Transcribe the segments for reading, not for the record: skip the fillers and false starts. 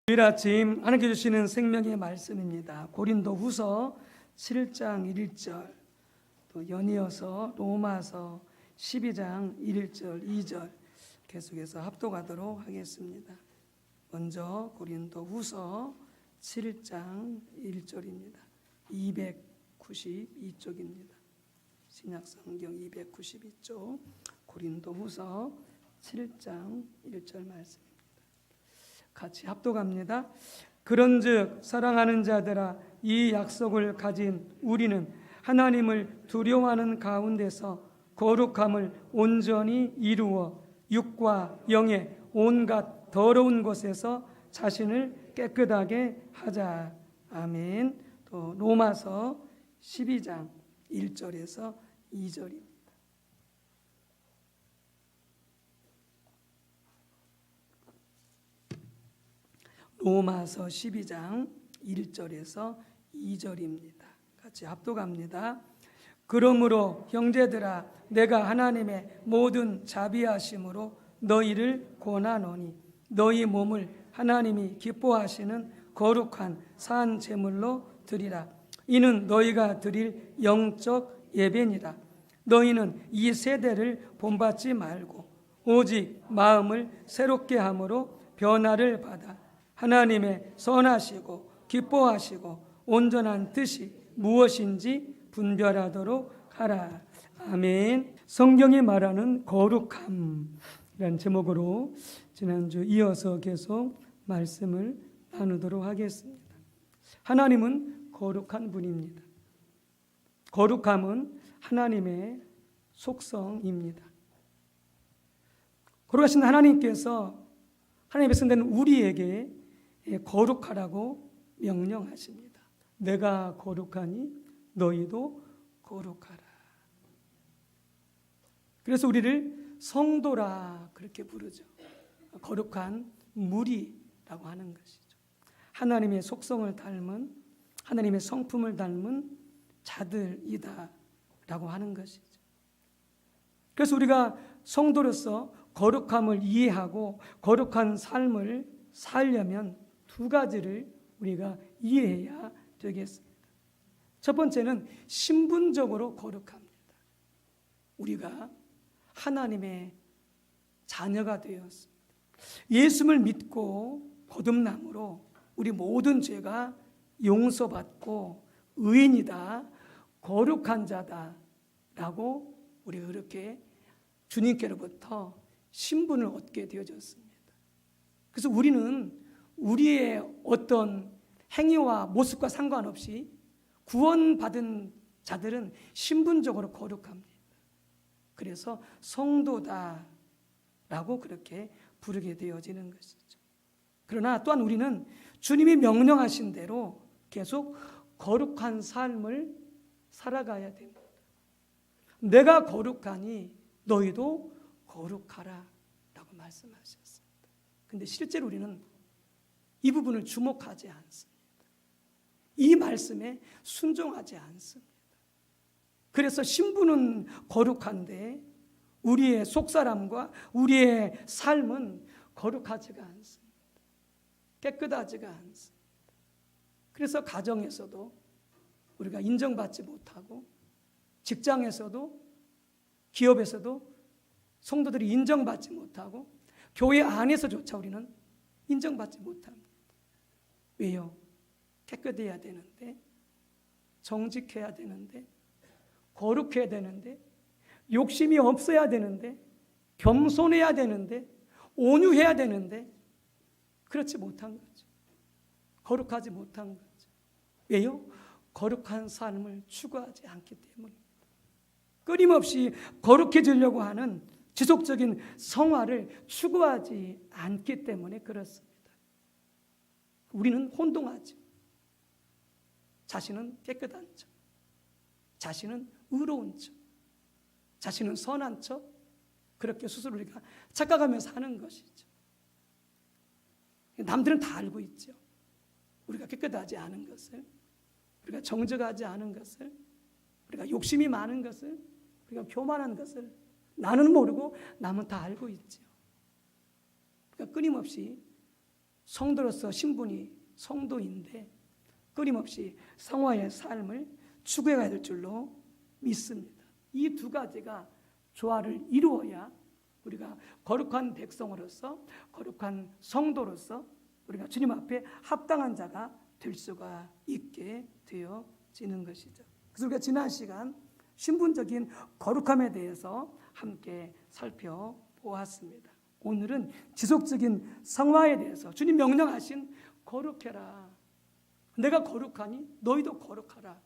주일 아침 하나님께 주시는 생명의 말씀입니다. 고린도후서 7장 1절, 또 연이어서 로마서 12장 1절 2절 계속해서 합독하도록 하겠습니다. 먼저 고린도후서 7장 1절입니다. 292쪽입니다. 신약성경 292쪽 고린도후서 7장 1절 말씀 같이 합독합니다. 그런즉 사랑하는 자들아, 이 약속을 가진 우리는 하나님을 두려워하는 가운데서 거룩함을 온전히 이루어 육과 영의 온갖 더러운 것에서 자신을 깨끗하게 하자. 아멘. 또 로마서 12장 1절에서 2절입니다. 로마서 12장 1절에서 2절입니다. 같이 합독합니다. 그러므로 형제들아, 내가 하나님의 모든 자비하심으로 너희를 권하노니 너희 몸을 하나님이 기뻐하시는 거룩한 산 제물로 드리라. 이는 너희가 드릴 영적 예배니라. 너희는 이 세대를 본받지 말고 오직 마음을 새롭게 함으로 변화를 받아 하나님의 선하시고 기뻐하시고 온전한 뜻이 무엇인지 분별하도록 하라. 아멘. 성경이 말하는 거룩함이라는 제목으로 지난주 이어서 계속 말씀을 나누도록 하겠습니다. 하나님은 거룩한 분입니다. 거룩함은 하나님의 속성입니다. 거룩하신 하나님께서 하나님의 백성된 우리에게 거룩하라고 명령하십니다. 내가 거룩하니 너희도 거룩하라. 그래서 우리를 성도라 그렇게 부르죠. 거룩한 무리라고 하는 것이죠. 하나님의 속성을 닮은, 하나님의 성품을 닮은 자들이다 라고 하는 것이죠. 그래서 우리가 성도로서 거룩함을 이해하고 거룩한 삶을 살려면 두 가지를 우리가 이해해야 되겠습니다. 첫 번째는 신분적으로 거룩합니다. 우리가 하나님의 자녀가 되었습니다. 예수를 믿고 거듭남으로 우리 모든 죄가 용서받고 의인이다, 거룩한 자다 라고 우리가 그렇게 주님께로부터 신분을 얻게 되어졌습니다. 그래서 우리는 우리의 어떤 행위와 모습과 상관없이 구원받은 자들은 신분적으로 거룩합니다. 그래서 성도다라고 그렇게 부르게 되어지는 것이죠. 그러나 또한 우리는 주님이 명령하신 대로 계속 거룩한 삶을 살아가야 됩니다. 내가 거룩하니 너희도 거룩하라 라고 말씀하셨습니다. 근데 실제로 우리는 이 부분을 주목하지 않습니다. 이 말씀에 순종하지 않습니다. 그래서 신분은 거룩한데 우리의 속사람과 우리의 삶은 거룩하지가 않습니다. 깨끗하지가 않습니다. 그래서 가정에서도 우리가 인정받지 못하고 직장에서도 기업에서도 성도들이 인정받지 못하고 교회 안에서조차 우리는 인정받지 못합니다. 왜요? 깨끗해야 되는데, 정직해야 되는데, 거룩해야 되는데, 욕심이 없어야 되는데, 겸손해야 되는데, 온유해야 되는데 그렇지 못한 거죠. 거룩하지 못한 거죠. 왜요? 거룩한 삶을 추구하지 않기 때문입니다. 끊임없이 거룩해지려고 하는 지속적인 성화를 추구하지 않기 때문에 그렇습니다. 우리는 혼동하죠. 자신은 깨끗한 척, 자신은 의로운 척, 자신은 선한 척, 그렇게 스스로 우리가 착각하면서 하는 것이죠. 남들은 다 알고 있죠. 우리가 깨끗하지 않은 것을, 우리가 정직하지 않은 것을, 우리가 욕심이 많은 것을, 우리가 교만한 것을 나는 모르고 남은 다 알고 있죠. 그러니까 끊임없이 성도로서 신분이 성도인데 끊임없이 성화의 삶을 추구해야 될 줄로 믿습니다. 이 두 가지가 조화를 이루어야 우리가 거룩한 백성으로서, 거룩한 성도로서 우리가 주님 앞에 합당한 자가 될 수가 있게 되어지는 것이죠. 그래서 우리가 지난 시간 신분적인 거룩함에 대해서 함께 살펴보았습니다. 오늘은 지속적인 성화에 대해서 주님 명령하신 거룩해라, 내가 거룩하니 너희도 거룩하라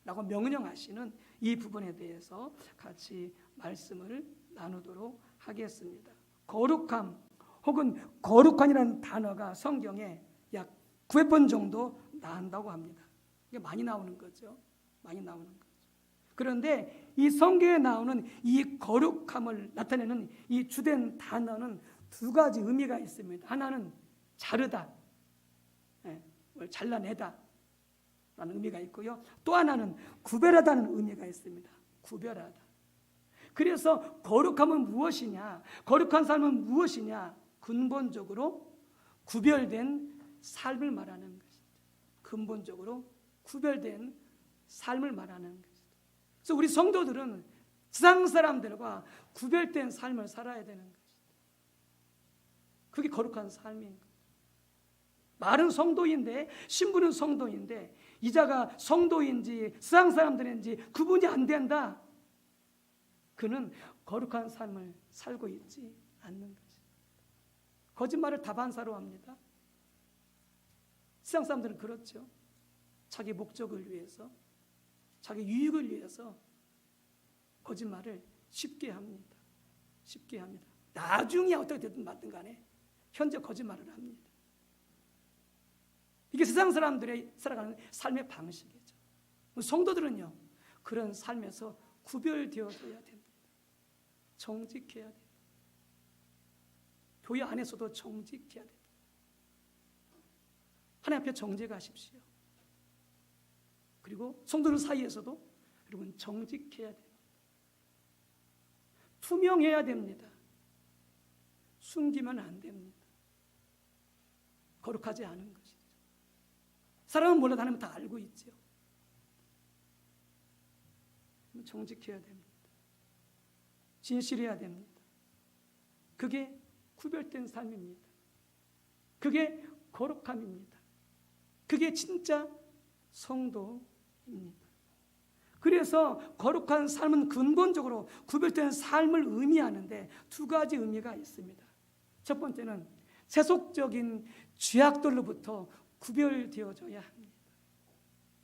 라고 명령하시는 이 부분에 대해서 같이 말씀을 나누도록 하겠습니다. 거룩함 혹은 거룩한이라는 단어가 성경에 약 900번 정도 나온다고 합니다. 이게 많이 나오는 거죠. 많이 나오는 거죠. 그런데 이 성경에 나오는 이 거룩함을 나타내는 이 주된 단어는 두 가지 의미가 있습니다. 하나는 자르다, 뭘 잘라내다 라는 의미가 있고요. 또 하나는 구별하다는 의미가 있습니다. 구별하다. 그래서 거룩함은 무엇이냐? 거룩한 삶은 무엇이냐? 근본적으로 구별된 삶을 말하는 것이죠. 근본적으로 구별된 삶을 말하는 것이죠. 그래서 우리 성도들은 세상 사람들과 구별된 삶을 살아야 되는 것이죠. 그게 거룩한 삶인 거예요. 말은 성도인데, 신분은 성도인데 이 자가 성도인지 세상 사람들인지 구분이 안 된다. 그는 거룩한 삶을 살고 있지 않는 것이죠. 거짓말을 다반사로 합니다. 세상 사람들은 그렇죠. 자기 목적을 위해서, 자기 유익을 위해서 거짓말을 쉽게 합니다. 쉽게 합니다. 나중에 어떻게 되든 말든 간에 현재 거짓말을 합니다. 이게 세상 사람들의 살아가는 삶의 방식이죠. 성도들은요, 그런 삶에서 구별되어져야 됩니다. 정직해야 됩니다. 교회 안에서도 정직해야 됩니다. 하나님 앞에 정직하십시오. 그리고 성도들 사이에서도 여러분 정직해야 됩니다. 투명해야 됩니다. 숨기면 안 됩니다. 거룩하지 않은 것이죠. 사람은 몰라도 하나님은 다 알고 있죠. 정직해야 됩니다. 진실해야 됩니다. 그게 구별된 삶입니다. 그게 거룩함입니다. 그게 진짜 성도입니다. 그래서 거룩한 삶은 근본적으로 구별된 삶을 의미하는데 두 가지 의미가 있습니다. 첫 번째는 세속적인 죄악들로부터 구별되어져야 합니다.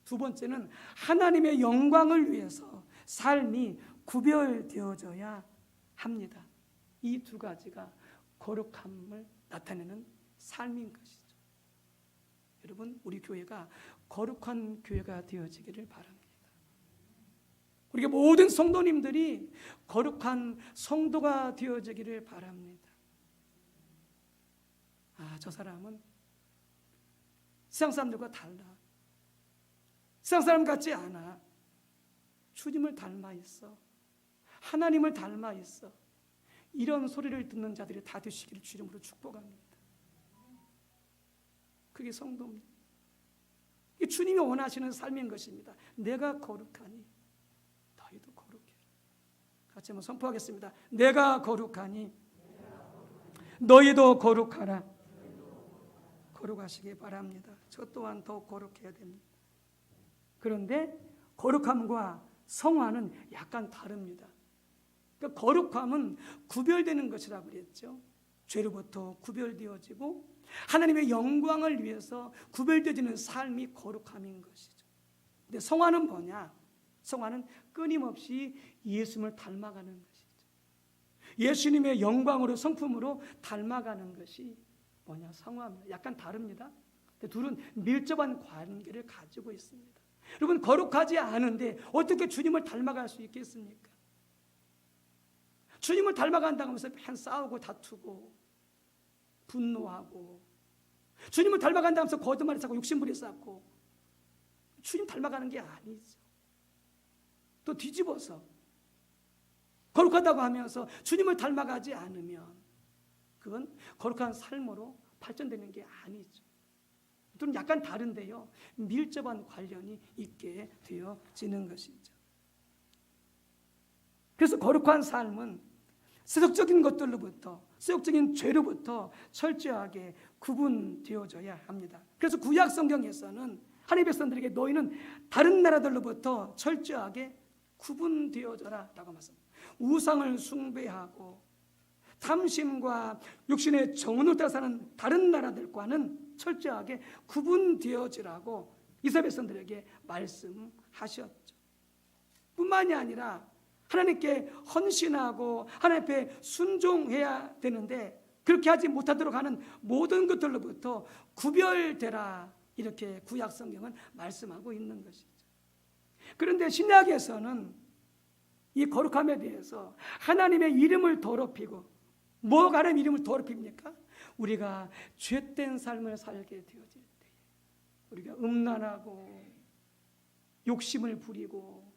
두 번째는 하나님의 영광을 위해서 삶이 구별되어져야 합니다. 이 두 가지가 거룩함을 나타내는 삶인 것이죠. 여러분, 우리 교회가 거룩한 교회가 되어지기를 바랍니다. 우리가 모든 성도님들이 거룩한 성도가 되어지기를 바랍니다. 저 사람은 세상 사람들과 달라. 세상 사람 같지 않아. 주님을 닮아 있어. 하나님을 닮아 있어. 이런 소리를 듣는 자들이 다 되시기를 주 이름으로 축복합니다. 그게 성도입니다. 이게 주님이 원하시는 삶인 것입니다. 내가 거룩하니 너희도 거룩해라. 같이 한번 선포하겠습니다. 내가 거룩하니 너희도 거룩하라. 거룩하시기 바랍니다. 저 또한 더 거룩해야 됩니다. 그런데 거룩함과 성화는 약간 다릅니다. 그러니까 거룩함은 구별되는 것이라고 그랬죠. 죄로부터 구별되어지고 하나님의 영광을 위해서 구별되어지는 삶이 거룩함인 것이죠. 근데 성화는 뭐냐? 성화는 끊임없이 예수님을 닮아가는 것이죠. 예수님의 영광으로 성품으로 닮아가는 것이 뭐냐? 성화입니다. 약간 다릅니다. 근데 둘은 밀접한 관계를 가지고 있습니다. 여러분, 거룩하지 않은데 어떻게 주님을 닮아갈 수 있겠습니까? 주님을 닮아간다고 하면서 맨 싸우고 다투고 분노하고, 주님을 닮아간다고 하면서 거짓말을 쌓고 욕심부리 쌓고, 주님 닮아가는 게 아니죠. 또 뒤집어서 거룩하다고 하면서 주님을 닮아가지 않으면 그건 거룩한 삶으로 발전되는 게 아니죠. 좀 약간 다른데요, 밀접한 관련이 있게 되어지는 것이죠. 그래서 거룩한 삶은 세속적인 것들로부터, 세속적인 죄로부터 철저하게 구분되어져야 합니다. 그래서 구약 성경에서는 하나님의 백성들에게 너희는 다른 나라들로부터 철저하게 구분되어져라 라고 말씀합니다. 우상을 숭배하고 탐심과 육신의 정욕을 따라 사는 다른 나라들과는 철저하게 구분되어지라고 이스라엘 백성들에게 말씀하셨죠. 뿐만이 아니라 하나님께 헌신하고 하나님 앞에 순종해야 되는데 그렇게 하지 못하도록 하는 모든 것들로부터 구별되라, 이렇게 구약 성경은 말씀하고 있는 것이죠. 그런데 신약에서는 이 거룩함에 대해서 하나님의 이름을 더럽히고, 뭐가 하나님의 이름을 더럽힙니까? 우리가 죄된 삶을 살게 되어질 때, 우리가 음란하고 욕심을 부리고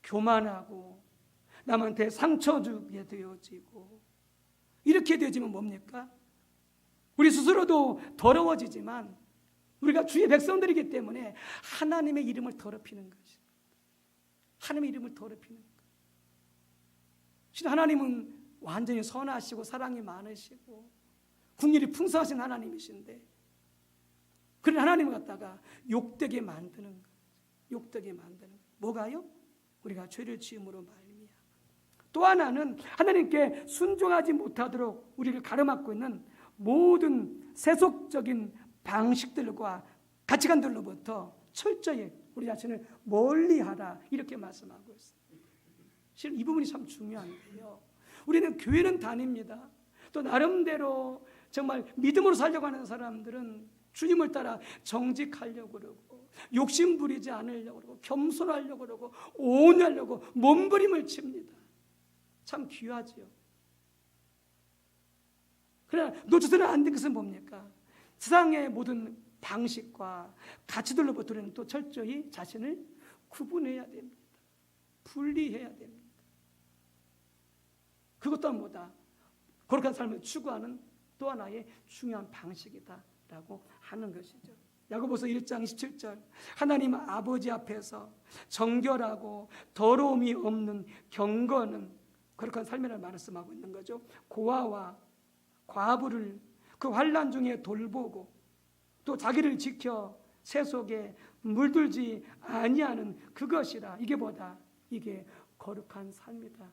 교만하고 남한테 상처 주게 되어지고, 이렇게 되어지면 뭡니까? 우리 스스로도 더러워지지만 우리가 주의 백성들이기 때문에 하나님의 이름을 더럽히는 것이죠. 하나님의 이름을 더럽히는 것. 실 하나님은 완전히 선하시고 사랑이 많으시고 국률이 풍성하신 하나님이신데, 그런 하나님을 갖다가 욕되게 만드는 것. 욕되게 만드는 것. 뭐가요? 우리가 죄를 지음으로 말미암아. 또 하나는 하나님께 순종하지 못하도록 우리를 가로막고 있는 모든 세속적인 방식들과 가치관들로부터 철저히 우리 자신을 멀리하라, 이렇게 말씀하고 있습니다. 실은 이 부분이 참 중요한데요, 우리는 교회는 다닙니다. 또 나름대로 정말 믿음으로 살려고 하는 사람들은 주님을 따라 정직하려고 그러고 욕심 부리지 않으려고 그러고 겸손하려고 그러고 온유하려고 몸부림을 칩니다. 참 귀하지요. 그러나 놓쳐서는 안 될 것은 뭡니까? 세상의 모든 방식과 가치들로부터 우리는 또 철저히 자신을 구분해야 됩니다. 분리해야 됩니다. 그것 또한 뭐다? 거룩한 삶을 추구하는 또 하나의 중요한 방식이다라고 하는 것이죠. 야고보서 1장 27절, 하나님 아버지 앞에서 정결하고 더러움이 없는 경건은 거룩한 삶이라는 말씀하고 있는 거죠. 고아와 과부를 그 환난 중에 돌보고 또 자기를 지켜 새 속에 물들지 아니하는 그것이라. 이게 뭐다? 이게 거룩한 삶이다.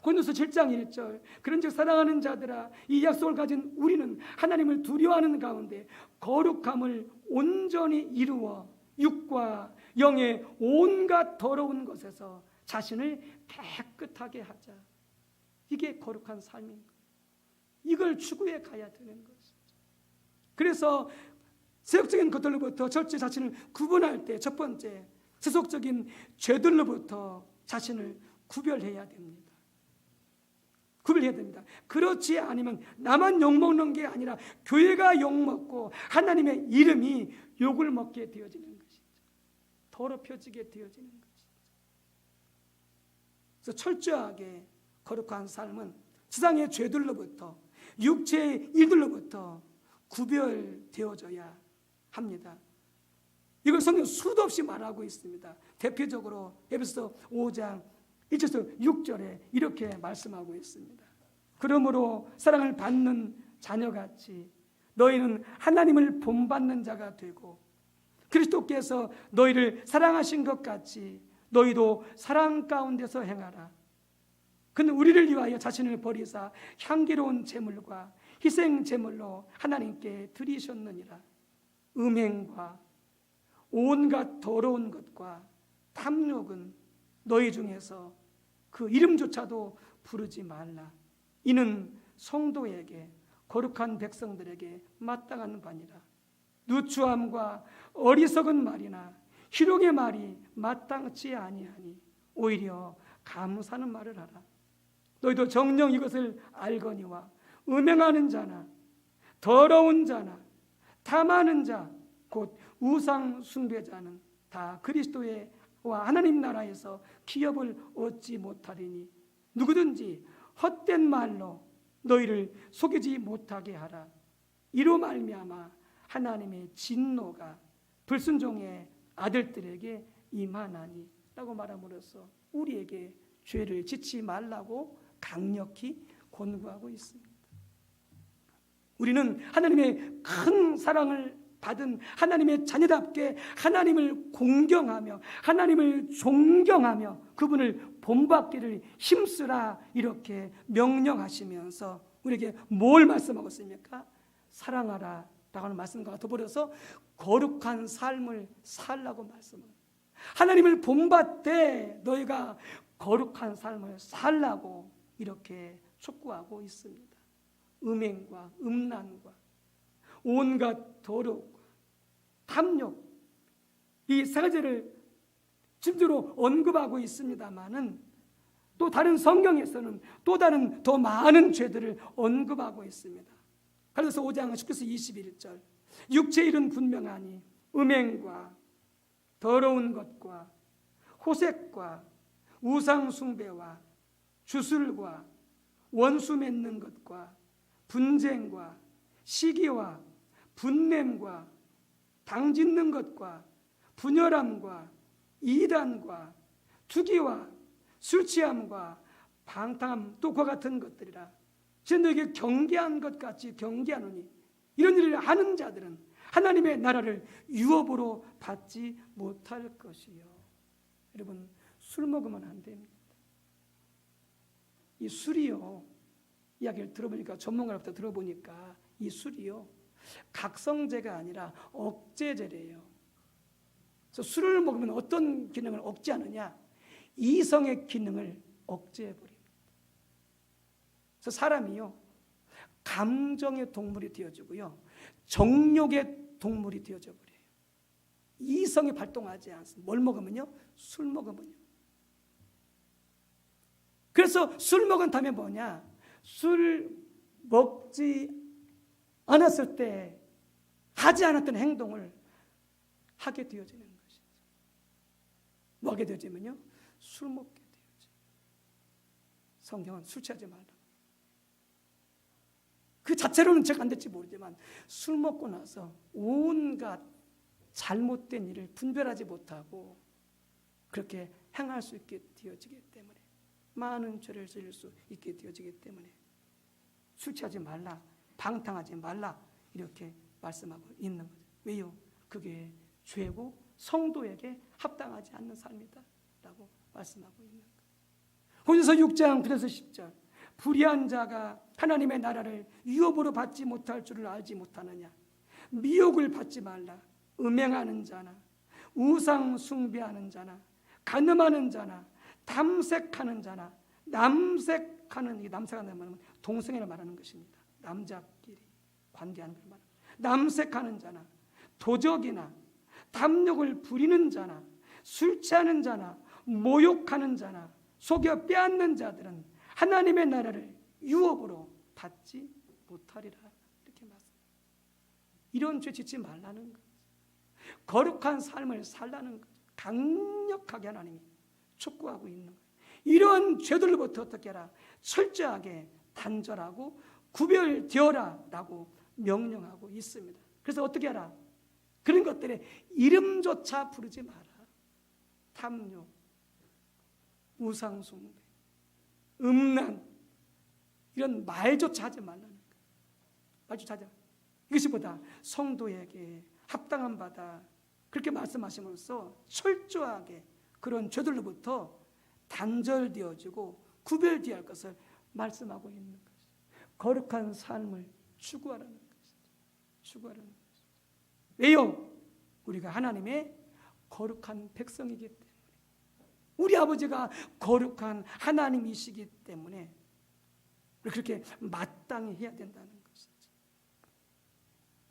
고린도서 7장 1절, 그런즉 사랑하는 자들아, 이 약속을 가진 우리는 하나님을 두려워하는 가운데 거룩함을 온전히 이루어 육과 영의 온갖 더러운 것에서 자신을 깨끗하게 하자. 이게 거룩한 삶인 거예요. 이걸 추구해 가야 되는 것이죠. 그래서 세속적인 것들로부터 철저히 자신을 구분할 때 첫 번째, 세속적인 죄들로부터 자신을 구별해야 됩니다. 구별해야 됩니다. 그렇지 않으면 나만 욕먹는 게 아니라 교회가 욕먹고 하나님의 이름이 욕을 먹게 되어지는 것이죠. 더럽혀지게 되어지는 것이죠. 그래서 철저하게 거룩한 삶은 세상의 죄들로부터, 육체의 일들로부터 구별되어져야 합니다. 이걸 성경 수도 없이 말하고 있습니다. 대표적으로 에베소서 5장 1절에서 6절에 이렇게 말씀하고 있습니다. 그러므로 사랑을 받는 자녀같이 너희는 하나님을 본받는 자가 되고 그리스도께서 너희를 사랑하신 것 같이 너희도 사랑 가운데서 행하라. 그는 우리를 위하여 자신을 버리사 향기로운 제물과 희생 제물로 하나님께 드리셨느니라. 음행과 온갖 더러운 것과 탐욕은 너희 중에서 그 이름조차도 부르지 말라. 이는 성도에게, 거룩한 백성들에게 마땅한 바니라. 누추함과 어리석은 말이나 희롱의 말이 마땅치 아니하니 오히려 감사하는 말을 하라. 너희도 정녕 이것을 알거니와 음행하는 자나 더러운 자나 탐하는 자 곧 우상 숭배자는 다 그리스도의 와 하나님 나라에서 기업을 얻지 못하리니 누구든지 헛된 말로 너희를 속이지 못하게 하라. 이로 말미암아 하나님의 진노가 불순종의 아들들에게 임하나니 라고 말함으로써 우리에게 죄를 짓지 말라고 강력히 권고하고 있습니다. 우리는 하나님의 큰 사랑을 받은 하나님의 자녀답게 하나님을 공경하며 하나님을 존경하며 그분을 본받기를 힘쓰라 이렇게 명령하시면서 우리에게 뭘 말씀하고 있습니까? 사랑하라 라고 하는 말씀과 더불어서 거룩한 삶을 살라고 말씀합니다. 하나님을 본받되 너희가 거룩한 삶을 살라고 이렇게 촉구하고 있습니다. 음행과 음란과 온갖 더러움과 탐욕, 이 세 가지를 진주로 언급하고 있습니다마는 또 다른 성경에서는 또 다른 더 많은 죄들을 언급하고 있습니다. 갈라디아서 5장 19절 21절 육체의 일은 분명하니 음행과 더러운 것과 호색과 우상 숭배와 주술과 원수 맺는 것과 분쟁과 시기와 분냄과 당짓는 것과 분열함과 이단과 투기와 술 취함과 방탕함 또 그와 같은 것들이라. 지금 너에게 경계한 것 같이 경계하노니 이런 일을 하는 자들은 하나님의 나라를 유업으로 받지 못할 것이요. 여러분, 술 먹으면 안 됩니다. 이 술이요, 이야기를 들어보니까 전문가로부터 들어보니까 이 술이요 각성제가 아니라 억제제래요. 그래서 술을 먹으면 어떤 기능을 억제하느냐? 이성의 기능을 억제해버립니다. 그래서 사람이요 감정의 동물이 되어지고요 정욕의 동물이 되어져 버려요. 이성이 발동하지 않습니다. 뭘 먹으면요? 술 먹으면요. 그래서 술 먹은 다음에 뭐냐? 술 먹지 않았을 때 하지 않았던 행동을 하게 되어지는 것이죠. 뭐 하게 되어지면요? 술 먹게 되어져요. 성경은 술 취하지 말라. 그 자체로는 제가 안 될지 모르지만 술 먹고 나서 온갖 잘못된 일을 분별하지 못하고 그렇게 행할 수 있게 되어지기 때문에 많은 죄를 지을 수 있게 되어지기 때문에 술 취하지 말라, 방탕하지 말라 이렇게 말씀하고 있는 거죠. 왜요? 그게 죄고 성도에게 합당하지 않는 삶이다 라고 말씀하고 있는 거예요. 고린도서 6장 9절에서 10절 불의한 자가 하나님의 나라를 유업으로 받지 못할 줄을 알지 못하느냐? 미혹을 받지 말라. 음행하는 자나 우상 숭배하는 자나 간음하는 자나 담색하는 자나 남색하는, 이 남색하는 말은 동성애를 말하는 것입니다. 남자끼리 관계하는 걸 말합니다. 남색하는 자나 도적이나 탐욕을 부리는 자나 술 취하는 자나 모욕하는 자나 속여 빼앗는 자들은 하나님의 나라를 유업으로 받지 못하리라 이렇게 말씀합니다. 이런 죄 짓지 말라는 거죠. 거룩한 삶을 살라는 거죠. 강력하게 하나님이 촉구하고 있는 거예요. 이런 죄들로부터 어떻게 하라? 철저하게 단절하고 구별되어라 라고 명령하고 있습니다. 그래서 어떻게 하라? 그런 것들의 이름조차 부르지 마라. 탐욕, 우상숭배, 음란 이런 말조차 하지 말라는 거예요. 말조차 하지 말라. 이것이 보다 성도에게 합당한 바다 그렇게 말씀하심으로써 철저하게 그런 죄들로부터 단절되어지고 구별되어야 할 것을 말씀하고 있는 것이죠. 거룩한 삶을 추구하라는 것이죠. 추구하라는 것이죠. 왜요? 우리가 하나님의 거룩한 백성이기 때문에 우리 아버지가 거룩한 하나님이시기 때문에 그렇게 마땅히 해야 된다는 것이죠.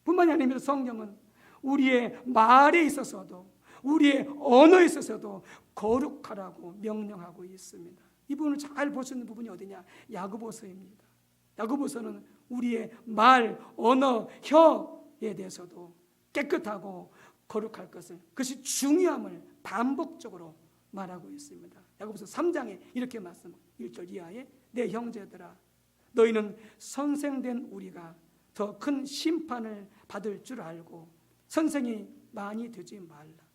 뿐만이 아니라 성경은 우리의 말에 있어서도 우리의 언어에 있어서도 거룩하라고 명령하고 있습니다. 이 부분을 잘 볼 수 있는 부분이 어디냐? 야고보서입니다. 야고보서는 우리의 말, 언어, 혀에 대해서도 깨끗하고 거룩할 것을 그것이 중요함을 반복적으로 말하고 있습니다. 야고보서 3장에 이렇게 말씀합니다. 1절 이하에 내 형제들아 너희는 선생된 우리가 더 큰 심판을 받을 줄 알고 선생이 많이 되지 말라.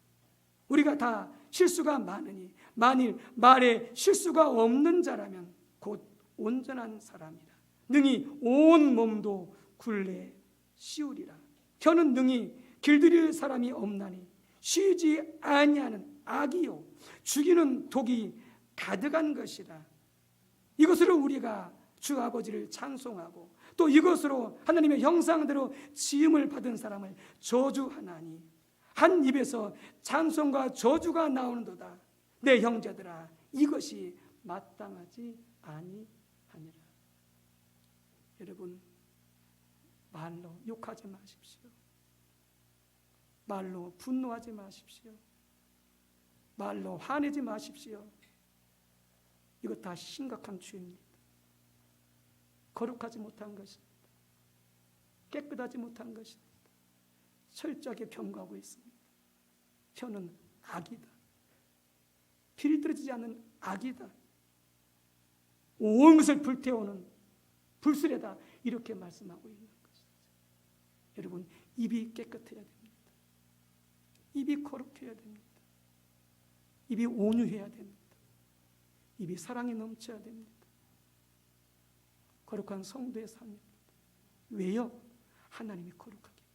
우리가 다 실수가 많으니 만일 말에 실수가 없는 자라면 곧 온전한 사람이라. 능히 온 몸도 굴레 씌우리라. 혀는 능히 길들일 사람이 없나니 쉬지 아니하는 악이요 죽이는 독이 가득한 것이라. 이것으로 우리가 주 아버지를 찬송하고 또 이것으로 하나님의 형상대로 지음을 받은 사람을 저주하나니 한 입에서 찬송과 저주가 나오는도다. 내 형제들아, 이것이 마땅하지 아니하니라. 여러분, 말로 욕하지 마십시오. 말로 분노하지 마십시오. 말로 화내지 마십시오. 이것 다 심각한 죄입니다. 거룩하지 못한 것입니다. 깨끗하지 못한 것입니다. 철저하게 경고하고 있습니다. 혀는 악이다. 피를 떨어지지 않는 악이다. 온 것을 불태우는 불수레다. 이렇게 말씀하고 있는 것이죠. 여러분, 입이 깨끗해야 됩니다. 입이 거룩해야 됩니다. 입이 온유해야 됩니다. 입이 사랑이 넘쳐야 됩니다. 거룩한 성도의 삶입니다. 왜요? 하나님이 거룩하기 때문에.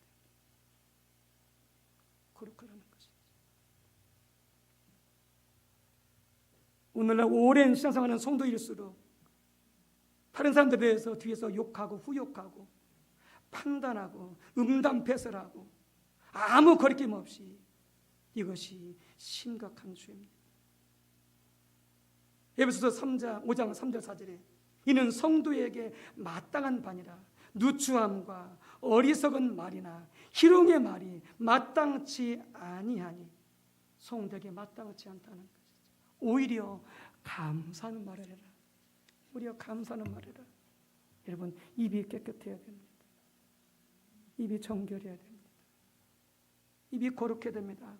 거룩하라는 것이죠. 오늘날 오랜 신앙생활하는 성도일수록 다른 사람들에 대해서 뒤에서 욕하고 후욕하고 판단하고 음담패설하고 아무 거리낌 없이, 이것이 심각한 죄입니다. 에베소서 5장 3절 4절에 이는 성도에게 마땅한 반이라. 누추함과 어리석은 말이나 희롱의 말이 마땅치 아니하니. 성도에게 마땅치 않다는 것이죠. 오히려 감사하는 말을 해라. 오히려 감사하는 말을 해라. 여러분, 입이 깨끗해야 됩니다. 입이 정결해야 됩니다. 입이 거룩해야 됩니다.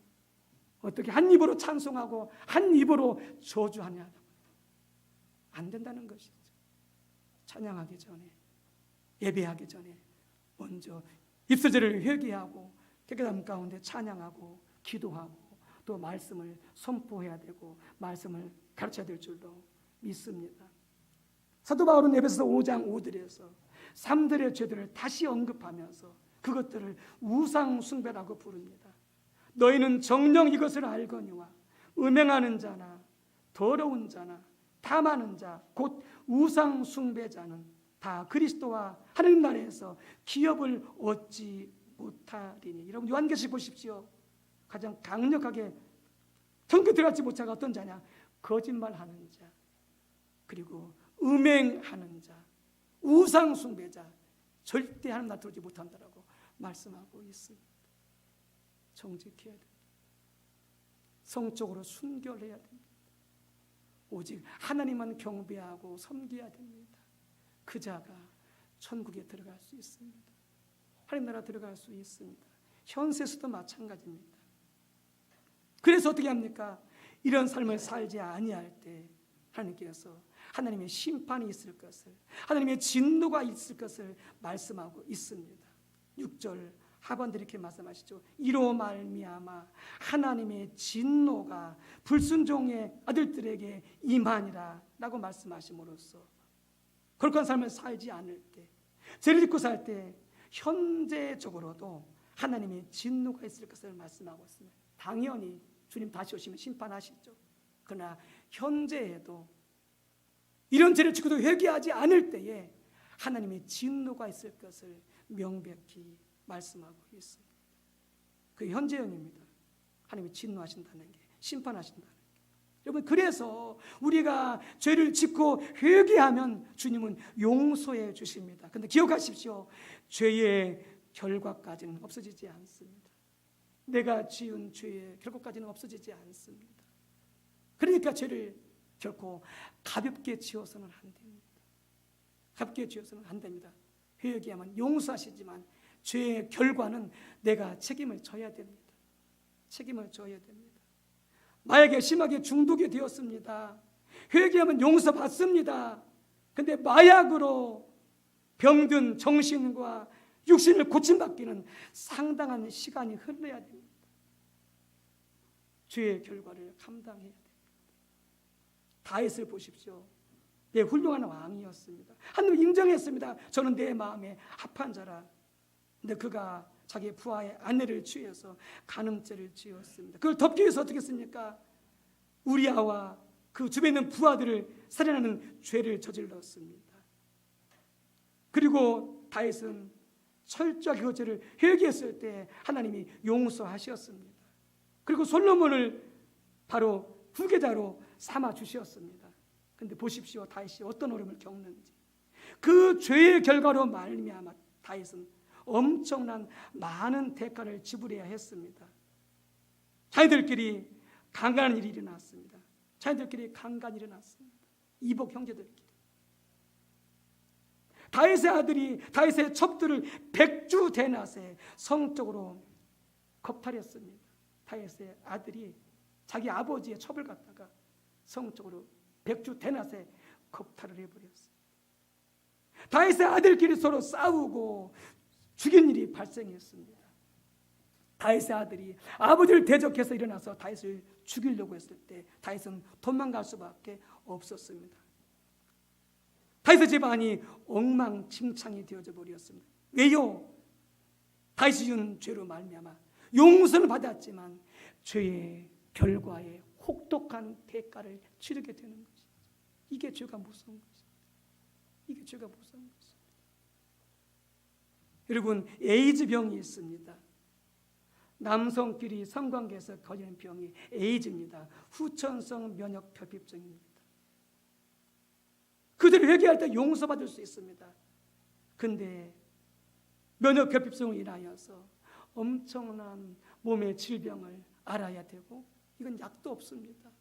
어떻게 한 입으로 찬송하고 한 입으로 저주하냐? 안 된다는 것이죠. 찬양하기 전에, 예배하기 전에 먼저 입술을 회개하고 깨끗함 가운데 찬양하고 기도하고 또 말씀을 선포해야 되고 말씀을 가르쳐야 될 줄로 믿습니다. 사도 바울은 에베소서 5장 5절에서 3들의 죄들을 다시 언급하면서 그것들을 우상 숭배라고 부릅니다. 너희는 정녕 이것을 알거니와 음행하는 자나 더러운 자나 탐하는 자 곧 우상 숭배자는 다 그리스도와 하나님 나라에서 기업을 얻지 못하리니. 여러분, 요한계시록 보십시오. 가장 강력하게 천국에 들어가지 못자가 어떤 자냐? 거짓말하는 자, 그리고 음행하는 자, 우상 숭배자, 절대 하나님 나라 들어오지 못한다라고 말씀하고 있습니다. 정직해야 됩니다. 성적으로 순결해야 됩니다. 오직 하나님만 경배하고 섬겨야 됩니다. 그 자가 천국에 들어갈 수 있습니다. 하나님 나라 들어갈 수 있습니다. 현세에서도 마찬가지입니다. 그래서 어떻게 합니까? 이런 삶을 살지 아니할 때 하나님께서 하나님의 심판이 있을 것을, 하나님의 진노가 있을 것을 말씀하고 있습니다. 6절 하반대 이렇게 말씀하시죠. 이로 말미암아 하나님의 진노가 불순종의 아들들에게 임하니라 라고 말씀하심으로써 거룩한 삶을 살지 않을 때, 죄를 짓고 살 때 현재적으로도 하나님의 진노가 있을 것을 말씀하고 있습니다. 당연히 주님 다시 오시면 심판하시죠. 그러나 현재에도 이런 죄를 짓고도 회개하지 않을 때에 하나님의 진노가 있을 것을 명백히 말씀하고 있습니다. 그 현재형입니다. 하나님이 진노하신다는 게, 심판하신다는 게. 여러분, 그래서 우리가 죄를 짓고 회개하면 주님은 용서해 주십니다. 그런데 기억하십시오. 죄의 결과까지는 없어지지 않습니다. 내가 지은 죄의 결과까지는 없어지지 않습니다. 그러니까 죄를 결코 가볍게 지어서는 안 됩니다. 가볍게 지어서는 안 됩니다. 회개하면 용서하시지만 죄의 결과는 내가 책임을 져야 됩니다. 책임을 져야 됩니다. 마약에 심하게 중독이 되었습니다. 회개하면 용서받습니다. 근데 마약으로 병든 정신과 육신을 고침받기는 상당한 시간이 흘러야 됩니다. 죄의 결과를 감당해야 됩니다. 다윗을 보십시오. 네, 훌륭한 왕이었습니다. 하나님 인정했습니다. 저는 내 마음에 합한 자라. 근데 그가 자기 부하의 아내를 취해서 간음죄를 지었습니다. 그걸 덮기 위해서 어떻게 했습니까? 우리아와 그 주변에 있는 부하들을 살인하는 죄를 저질렀습니다. 그리고 다윗은 철저하게 그 죄를 회개했을 때 하나님이 용서하셨습니다. 그리고 솔로몬을 바로 후계자로 삼아 주셨습니다. 근데 보십시오, 다윗이 어떤 어려움을 겪는지. 그 죄의 결과로 말미암아 다윗은 엄청난 많은 대가를 지불해야 했습니다. 자기들끼리 강간한 일이 일어났습니다. 자기들끼리 강간이 일어났습니다. 이복 형제들끼리. 다윗의 아들이 다윗의 첩들을 백주 대낮에 성적으로 겁탈했습니다. 다윗의 아들이 자기 아버지의 첩을 갖다가 성적으로 백주 대낮에 겁탈을 해버렸어요. 다윗의 아들끼리 서로 싸우고 죽인 일이 발생했습니다. 다윗의 아들이 아버지를 대적해서 일어나서 다윗을 죽이려고 했을 때 다윗은 도망갈 수밖에 없었습니다. 다윗의 집안이 엉망진창이 되어져 버렸습니다. 왜요? 다윗이 지은 죄로 말미암아 용서는 받았지만 죄의 결과에 혹독한 대가를 치르게 되는 것입니다. 이게 죄가 무서운 것입니다. 이게 죄가 무서운 것입니다. 여러분, 에이즈 병이 있습니다. 남성끼리 성관계에서 걸리는 병이 에이즈입니다. 후천성 면역 결핍증입니다. 그들을 회개할 때 용서받을 수 있습니다. 근데 면역 결핍증으로 인하여서 엄청난 몸의 질병을 알아야 되고 이건 약도 없습니다.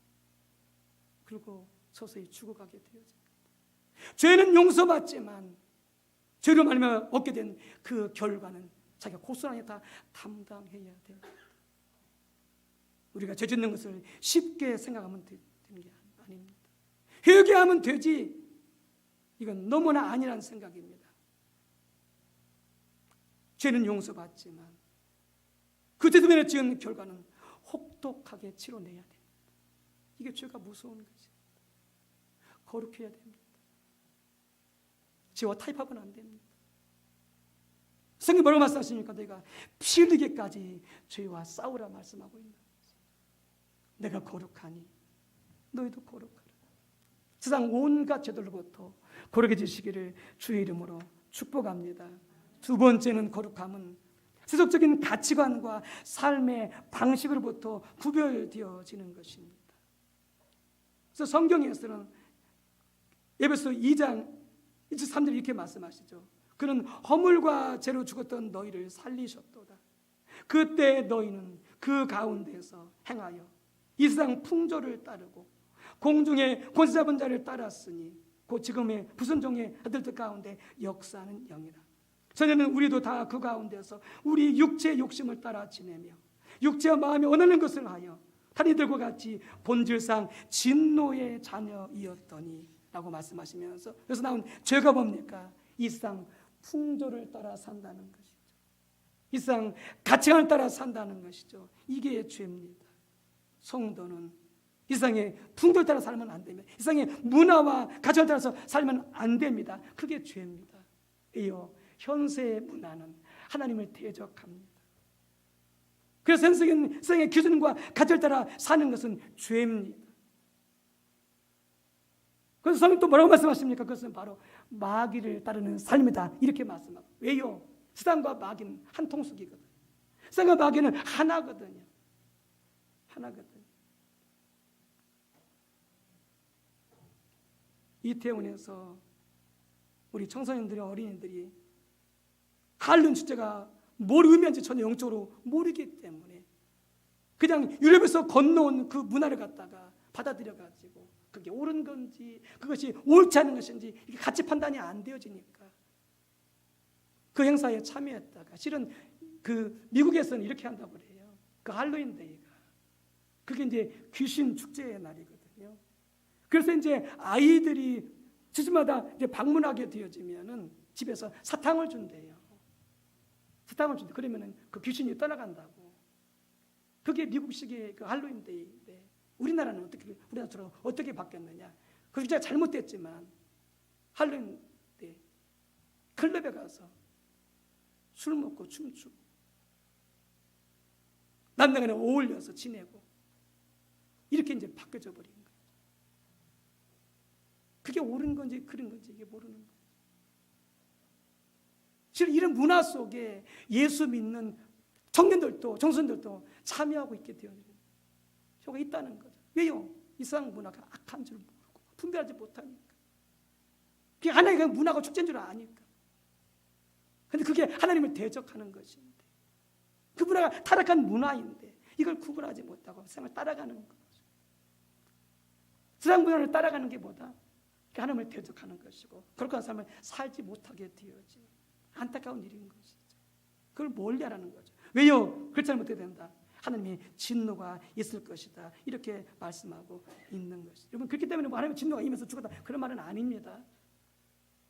그리고 서서히 죽어가게 되어집니다. 죄는 용서받지만 죄로 말미암아 얻게 된 그 결과는 자기가 고스란히 다 담당해야 됩니다. 우리가 죄 짓는 것을 쉽게 생각하면 되는 게 아닙니다. 회개하면 되지, 이건 너무나 아니라는 생각입니다. 죄는 용서받지만 그 죄 때문에 지은 결과는 혹독하게 치러내야 됩니다. 이게 죄가 무서운 것입니다. 거룩해야 됩니다. 죄와 타협하면 안 됩니다. 성경이 뭐라고 말씀하십니까? 내가 피 흘리기까지 죄와 싸우라 말씀하고 있는 거죠. 내가 거룩하니 너희도 거룩하라. 세상 온갖 죄들로부터 거룩해지시기를 주의 이름으로 축복합니다. 두 번째는 거룩함은 세속적인 가치관과 삶의 방식으로부터 구별되어지는 것입니다. 그래서 성경에서는 에베소 2장 23절 이렇게 말씀하시죠. 그는 허물과 죄로 죽었던 너희를 살리셨도다. 그때 너희는 그 가운데서 행하여 이 세상 풍조를 따르고 공중의 권세 잡은 자를 따랐으니 곧 지금의 불순종의 아들들 가운데 역사하는 영이라. 전에는 우리도 다 그 가운데서 우리 육체의 욕심을 따라 지내며 육체와 마음이 원하는 것을 하여 다른 이들과 같이 본질상 진노의 자녀이었더니 라고 말씀하시면서 여기서 나온 죄가 뭡니까? 이 세상 풍조를 따라 산다는 것이죠. 이 세상 가치관을 따라 산다는 것이죠. 이게 죄입니다. 성도는 이 세상의 풍조를 따라 살면 안 됩니다. 이 세상의 문화와 가치관을 따라서 살면 안 됩니다. 그게 죄입니다. 이어 현세의 문화는 하나님을 대적합니다. 그래서 세상의 기준과 가치를 따라 사는 것은 죄입니다. 그래서 성경 또 뭐라고 말씀하십니까? 그것은 바로 마귀를 따르는 삶이다 이렇게 말씀하고. 왜요? 세상과 마귀는 한 통속이거든요. 세상과 마귀는 하나거든요. 하나거든요. 이태원에서 우리 청소년들이 어린이들이 할로윈 축제가 뭘 의미하는지 전혀 영적으로 모르기 때문에 그냥 유럽에서 건너온 그 문화를 갖다가 받아들여가지고 그게 옳은 건지 그것이 옳지 않은 것인지 이게 가치 판단이 안 되어지니까 그 행사에 참여했다가 실은 그 미국에서는 이렇게 한다고 그래요. 그 할로윈 데이가 그게 이제 귀신 축제의 날이거든요. 그래서 이제 아이들이 주주마다 이제 방문하게 되어지면은 집에서 사탕을 준대요. 사탕을 준대. 그러면은 그 귀신이 떠나간다고. 그게 미국식의 그 할로윈데이인데 우리나라는 우리나라처럼 어떻게 바뀌었느냐? 그 진짜 잘못됐지만 할로윈 때 클럽에 가서 술 먹고 춤추고 남녀간에 어울려서 지내고 이렇게 이제 바뀌어져 버린 거예요. 그게 옳은 건지 그런 건지 이게 모르는 거예요. 실은 이런 문화 속에 예수 믿는 청년들도 정선들도 참여하고 있게 되어지는 효가 있다는 거죠. 왜요? 이 세상 문화가 악한 줄 모르고 분별하지 못하니까. 그게 하나님의 문화가 축제인 줄 아니까. 근데 그게 하나님을 대적하는 것인데 그 문화가 타락한 문화인데 이걸 구분하지 못하고 세상을 따라가는 거죠. 세상 문화를 따라가는 게 뭐다? 하나님을 대적하는 것이고 그렇게 삶을 살지 못하게 되어지는 안타까운 일인 것이죠. 그걸 멀리하라는 거죠. 왜요? 그렇지 못해야 된다. 하나님의 진노가 있을 것이다. 이렇게 말씀하고 있는 것이죠. 여러분 그렇기 때문에 뭐 하나님의 진노가 임해서 죽었다 그런 말은 아닙니다.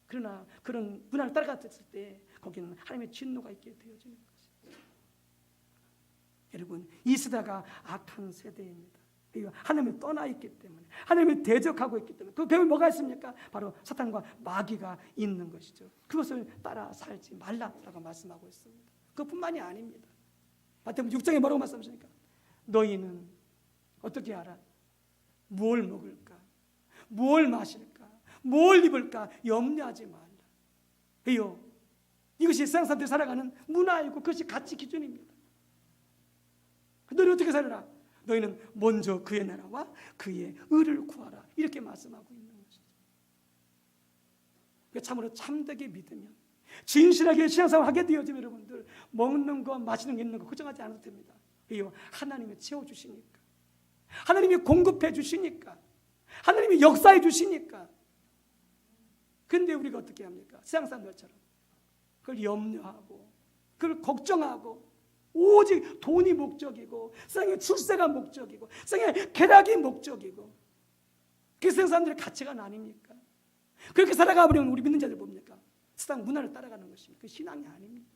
그러나 그런 문화를 따라갔을 때 거기는 하나님의 진노가 있게 되어지는 것입니다. 여러분 이 세대가 악한 세대입니다. 하나님을 떠나 있기 때문에 하나님을 대적하고 있기 때문에 그 배경에 뭐가 있습니까? 바로 사탄과 마귀가 있는 것이죠. 그것을 따라 살지 말라라고 말씀하고 있습니다. 그것뿐만이 아닙니다. 마태복음 6장에 뭐라고 말씀하십니까? 너희는 어떻게 알아? 무엇을 먹을까? 무엇을 마실까? 무엇을 입을까? 염려하지 말라. 왜요? 이것이 세상 사람들이 살아가는 문화이고 그것이 가치 기준입니다. 너희는 어떻게 살아라? 너희는 먼저 그의 나라와 그의 의를 구하라. 이렇게 말씀하고 있는 것이죠. 참으로 참되게 믿으면 진실하게 신앙생활 하게 되어지면 여러분들 먹는 거 마시는 거 있는 거 걱정하지 않아도 됩니다. 왜요? 하나님이 채워주시니까 하나님이 공급해 주시니까 하나님이 역사해 주시니까. 근데 우리가 어떻게 합니까? 세상 사람들처럼 그걸 염려하고 그걸 걱정하고 오직 돈이 목적이고 세상의 출세가 목적이고 세상의 쾌락이 목적이고 그게 세상 사람들의 가치관 아닙니까? 그렇게 살아가 버리면 우리 믿는 자들 뭡니까? 세상 문화를 따라가는 것입니다. 그 신앙이 아닙니다.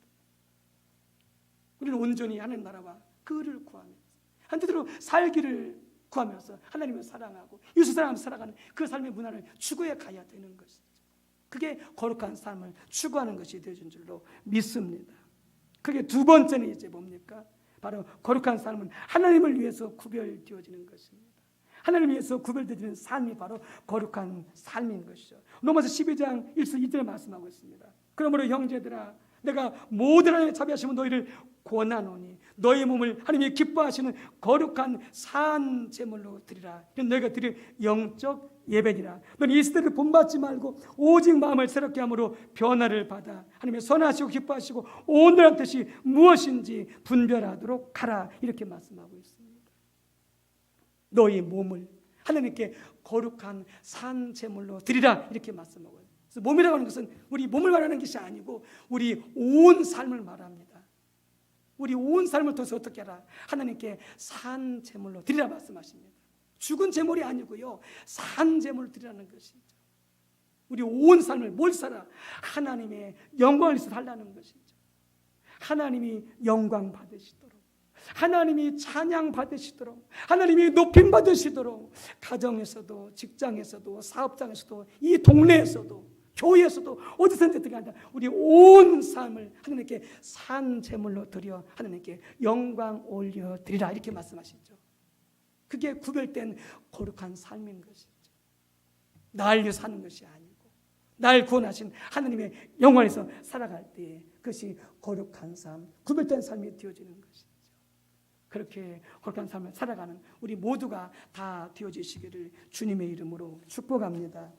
우리는 온전히 하나님 나라와 그를 구하면서 한때대로 살기를 구하면서 하나님을 사랑하고 이웃을 사랑하면서 살아가는 그 삶의 문화를 추구해 가야 되는 것이죠. 그게 거룩한 삶을 추구하는 것이 되어진 줄로 믿습니다. 그게 두 번째는 이제 뭡니까? 바로 거룩한 삶은 하나님을 위해서 구별되어지는 것입니다. 하나님을 위해서 구별되어지는 삶이 바로 거룩한 삶인 것이죠. 로마서 12장 1절 2절에 말씀하고 있습니다. 그러므로 형제들아 내가 모든 하나님의 자비하시면 너희를 권하노니 너희 몸을 하나님이 기뻐하시는 거룩한 산 제물로 드리라. 이는 너희가 드릴 영적 예배니라. 너는 이 시대를 본받지 말고 오직 마음을 새롭게 함으로 변화를 받아 하나님의 선하시고 기뻐하시고 온전한 뜻이 무엇인지 분별하도록 하라. 이렇게 말씀하고 있습니다. 너희 몸을 하나님께 거룩한 산 제물로 드리라. 이렇게 말씀하고 있습니다. 그래서 몸이라고 하는 것은 우리 몸을 말하는 것이 아니고 우리 온 삶을 말합니다. 우리 온 삶을 통해서 어떻게 하라? 하나님께 산 제물로 드리라 말씀하십니다. 죽은 제물이 아니고요, 산 제물을 드리라는 것이죠. 우리 온 삶을 뭘 살아? 하나님의 영광을 위해서 살라는 것이죠. 하나님이 영광 받으시도록, 하나님이 찬양 받으시도록, 하나님이 높임 받으시도록 가정에서도 직장에서도 사업장에서도 이 동네에서도 교회에서도 어디서든지 어떻게 한다. 우리 온 삶을 하나님께 산 제물로 드려 하나님께 영광 올려 드리라. 이렇게 말씀하시죠. 그게 구별된 거룩한 삶인 것이죠. 날 위해 사는 것이 아니고 날 구원하신 하나님의 영광에서 살아갈 때 그것이 거룩한 삶, 구별된 삶이 되어지는 것이죠. 그렇게 거룩한 삶을 살아가는 우리 모두가 다 되어지시기를 주님의 이름으로 축복합니다.